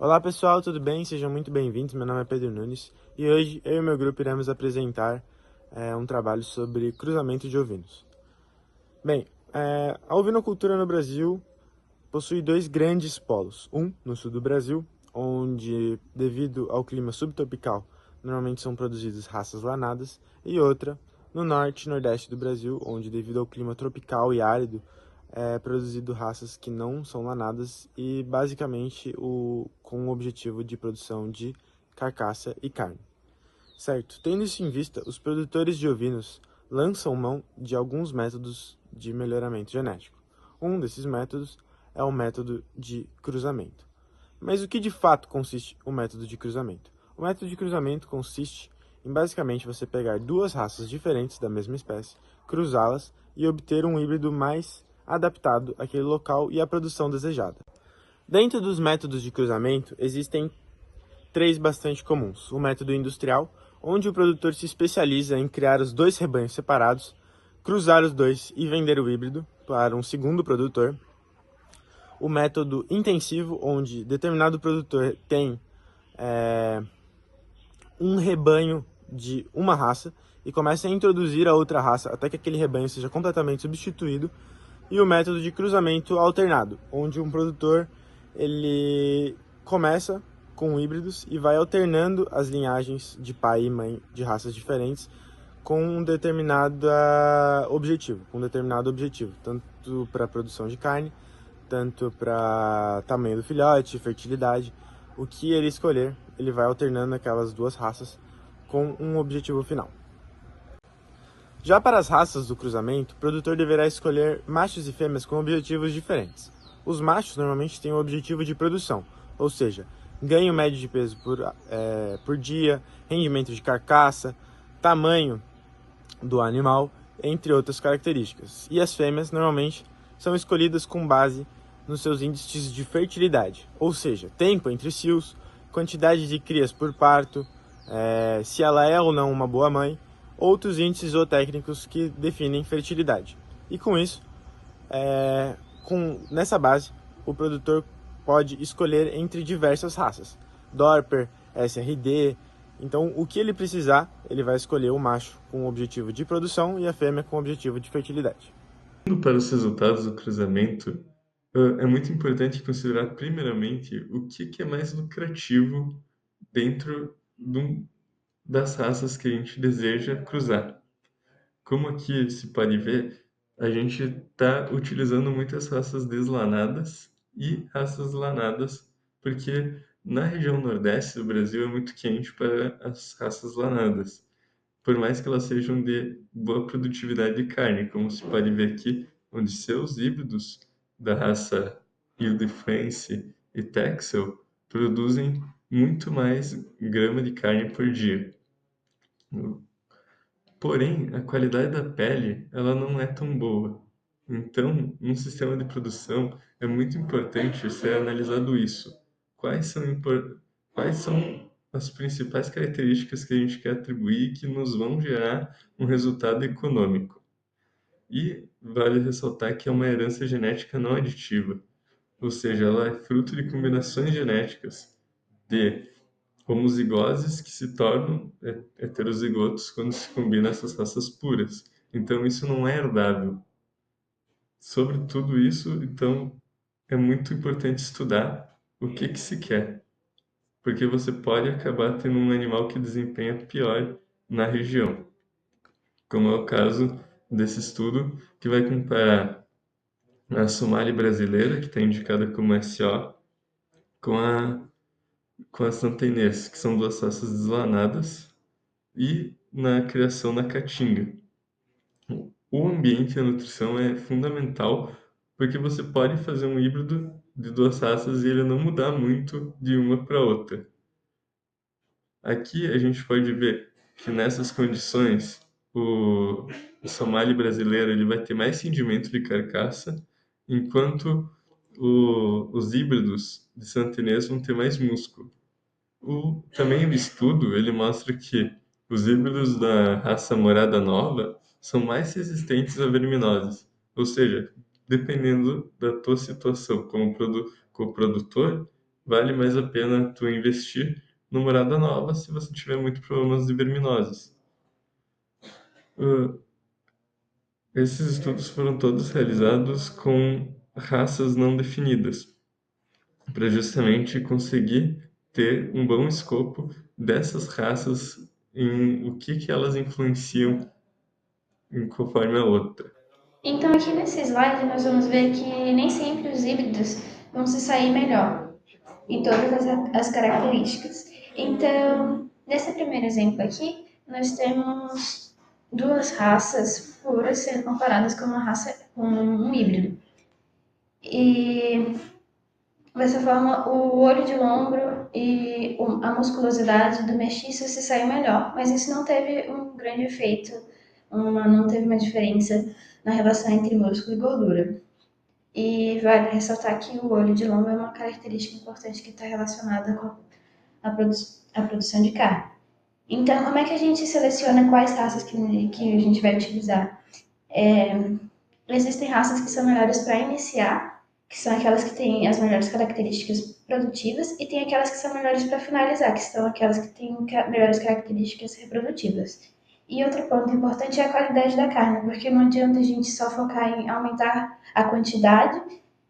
Olá pessoal, tudo bem? Sejam muito bem-vindos. Meu nome é Pedro Nunes e hoje eu e meu grupo iremos apresentar um trabalho sobre cruzamento de ovinos. Bem, a ovinocultura no Brasil possui dois grandes polos. Um no sul do Brasil, onde, devido ao clima subtropical, normalmente são produzidas raças lanadas, e outra no norte e nordeste do Brasil, onde, devido ao clima tropical e árido, é produzido raças que não são lanadas e basicamente com o objetivo de produção de carcaça e carne. Certo, tendo isso em vista, os produtores de ovinos lançam mão de alguns métodos de melhoramento genético. Um desses métodos é o método de cruzamento. Mas o que de fato consiste o método de cruzamento? O método de cruzamento consiste em basicamente você pegar duas raças diferentes da mesma espécie, cruzá-las e obter um híbrido mais adaptado àquele local e à produção desejada. Dentro dos métodos de cruzamento, existem três bastante comuns. O método industrial, onde o produtor se especializa em criar os dois rebanhos separados, cruzar os dois e vender o híbrido para um segundo produtor. O método intensivo, onde determinado produtor tem um rebanho de uma raça e começa a introduzir a outra raça até que aquele rebanho seja completamente substituído. E o método de cruzamento alternado, onde um produtor ele começa com híbridos e vai alternando as linhagens de pai e mãe de raças diferentes com um determinado objetivo, tanto para a produção de carne, tanto para tamanho do filhote, fertilidade. O que ele escolher, ele vai alternando aquelas duas raças com um objetivo final. Já para as raças do cruzamento, o produtor deverá escolher machos e fêmeas com objetivos diferentes. Os machos normalmente têm o objetivo de produção, ou seja, ganho médio de peso por dia, rendimento de carcaça, tamanho do animal, entre outras características. E as fêmeas normalmente são escolhidas com base nos seus índices de fertilidade, ou seja, tempo entre cios, quantidade de crias por parto, se ela é ou não uma boa mãe, outros índices zootécnicos que definem fertilidade. E com isso, nessa base, o produtor pode escolher entre diversas raças, Dorper, SRD. Então, o que ele precisar, ele vai escolher o macho com o objetivo de produção e a fêmea com o objetivo de fertilidade. Indo para os resultados do cruzamento, é muito importante considerar, primeiramente, o que é mais lucrativo dentro das raças que a gente deseja cruzar. Como aqui se pode ver, a gente está utilizando muitas raças deslanadas e raças lanadas, porque na região nordeste do Brasil é muito quente para as raças lanadas, por mais que elas sejam de boa produtividade de carne, como se pode ver aqui, onde seus híbridos da raça Ile de France e Texel produzem muito mais grama de carne por dia. Porém, a qualidade da pele, ela não é tão boa. Então, num sistema de produção, é muito importante ser analisado isso. Quais são, quais são as principais características que a gente quer atribuir que nos vão gerar um resultado econômico? E vale ressaltar que é uma herança genética não aditiva, ou seja, ela é fruto de combinações genéticas de homozigoses que se tornam heterozigotos quando se combinam essas raças puras. Então, isso não é herdável. Sobre tudo isso, então, é muito importante estudar o que se quer, porque você pode acabar tendo um animal que desempenha pior na região, como é o caso desse estudo que vai comparar a Somali brasileira, que está indicada como SO, com a Santa Inês, que são duas raças deslanadas, e na criação na caatinga. O ambiente e a nutrição é fundamental, porque você pode fazer um híbrido de duas raças e ele não mudar muito de uma para outra. Aqui a gente pode ver que nessas condições o Somali brasileiro ele vai ter mais rendimento de carcaça, enquanto os híbridos de Santa Inês vão ter mais músculo. Também o estudo ele mostra que os híbridos da raça Morada Nova são mais resistentes a verminoses, ou seja, dependendo da tua situação como produtor, vale mais a pena tu investir no morada nova se você tiver muito problemas de verminoses. Uh, Esses estudos foram todos realizados com raças não definidas, para justamente conseguir ter um bom escopo dessas raças em o que elas influenciam em conforme a outra. Então, aqui nesse slide, nós vamos ver que nem sempre os híbridos vão se sair melhor em todas as características. Então, nesse primeiro exemplo aqui, nós temos duas raças puras sendo comparadas com uma raça com um híbrido. E dessa forma, o olho de lombro e a musculosidade do mestiço se saiu melhor, mas isso não teve um grande efeito, não teve uma diferença na relação entre músculo e gordura. E vale ressaltar que o olho de lombro é uma característica importante que está relacionada com a produção de carne. Então, como é que a gente seleciona quais raças que a gente vai utilizar? Existem raças que são melhores para iniciar, que são aquelas que têm as melhores características produtivas, e tem aquelas que são melhores para finalizar, que são aquelas que têm melhores características reprodutivas. E outro ponto importante é a qualidade da carne, porque não adianta a gente só focar em aumentar a quantidade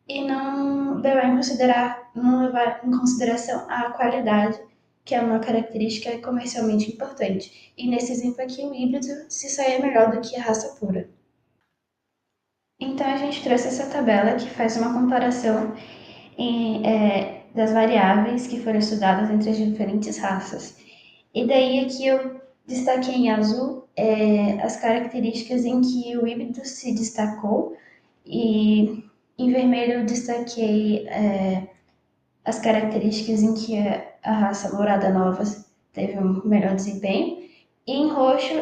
e não levar em consideração a qualidade, que é uma característica comercialmente importante. E nesse exemplo aqui, o híbrido se sair melhor do que a raça pura. Então a gente trouxe essa tabela que faz uma comparação das variáveis que foram estudadas entre as diferentes raças. E daí aqui eu destaquei em azul as características em que o híbrido se destacou e em vermelho eu destaquei as características em que a raça Morada Nova teve um melhor desempenho. E em roxo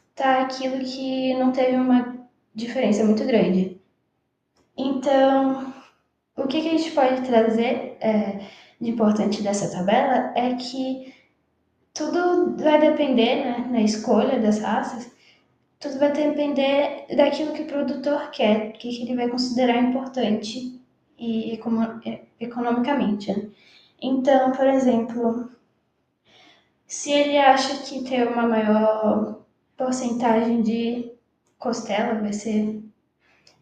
está aquilo que não teve uma diferença muito grande. Então, o que a gente pode trazer de importante dessa tabela é que tudo vai depender, né, na escolha das raças, tudo vai depender daquilo que o produtor quer, o que ele vai considerar importante e economicamente. Né? Então, por exemplo, se ele acha que ter uma maior porcentagem de costela vai ser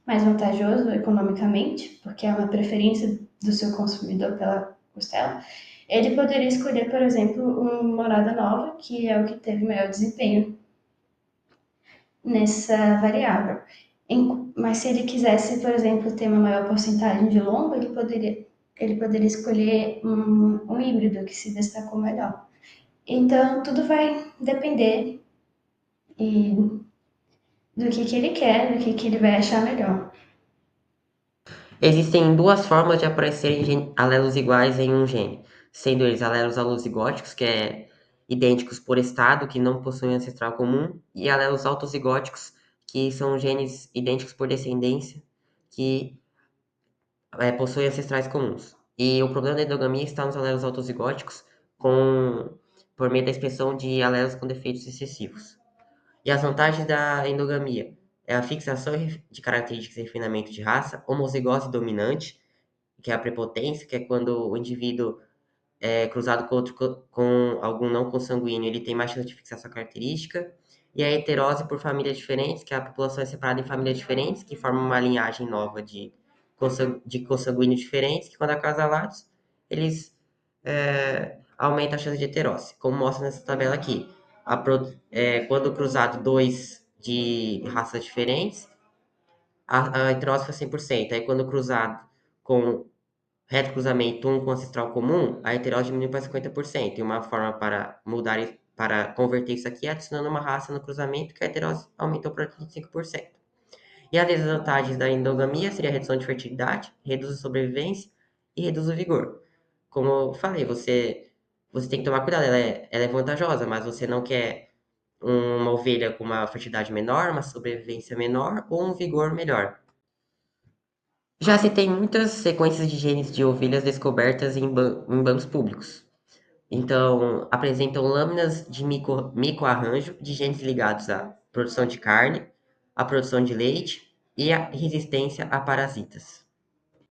mais vantajoso economicamente, porque é uma preferência do seu consumidor pela costela, ele poderia escolher, por exemplo, uma morada nova, que é o que teve maior desempenho nessa variável. Mas se ele quisesse, por exemplo, ter uma maior porcentagem de lombo, ele poderia escolher um híbrido que se destacou melhor. Então, tudo vai depender do que ele quer, do que ele vai achar melhor. Existem duas formas de aparecerem alelos iguais em um gene, sendo eles alelos alozigóticos, que é idênticos por estado, que não possuem ancestral comum, e alelos autozigóticos, que são genes idênticos por descendência, que possuem ancestrais comuns. E o problema da endogamia está nos alelos autozigóticos, por meio da expressão de alelos com defeitos excessivos. E as vantagens da endogamia é a fixação de características e refinamento de raça, homozigose dominante, que é a prepotência, que é quando o indivíduo é cruzado com outro com algum não consanguíneo, ele tem mais chance de fixar sua característica. E a heterose por famílias diferentes, que a população é separada em famílias diferentes, que formam uma linhagem nova de consanguíneos diferentes, que quando acasalados, eles aumentam a chance de heterose, como mostra nessa tabela aqui. Quando cruzado dois de raças diferentes, a heterose foi 100%. Aí quando cruzado com retrocruzamento um com ancestral comum, a heterose diminui para 50%. E uma forma para converter isso aqui é adicionando uma raça no cruzamento, que a heterose aumentou para 25%. E as desvantagens da endogamia seria a redução de fertilidade, reduz a sobrevivência e reduz o vigor. Como eu falei, você tem que tomar cuidado, ela é vantajosa, mas você não quer uma ovelha com uma fertilidade menor, uma sobrevivência menor ou um vigor melhor. Já se tem muitas sequências de genes de ovelhas descobertas em bancos públicos. Então, apresentam lâminas de microarranjo de genes ligados à produção de carne, à produção de leite e à resistência a parasitas.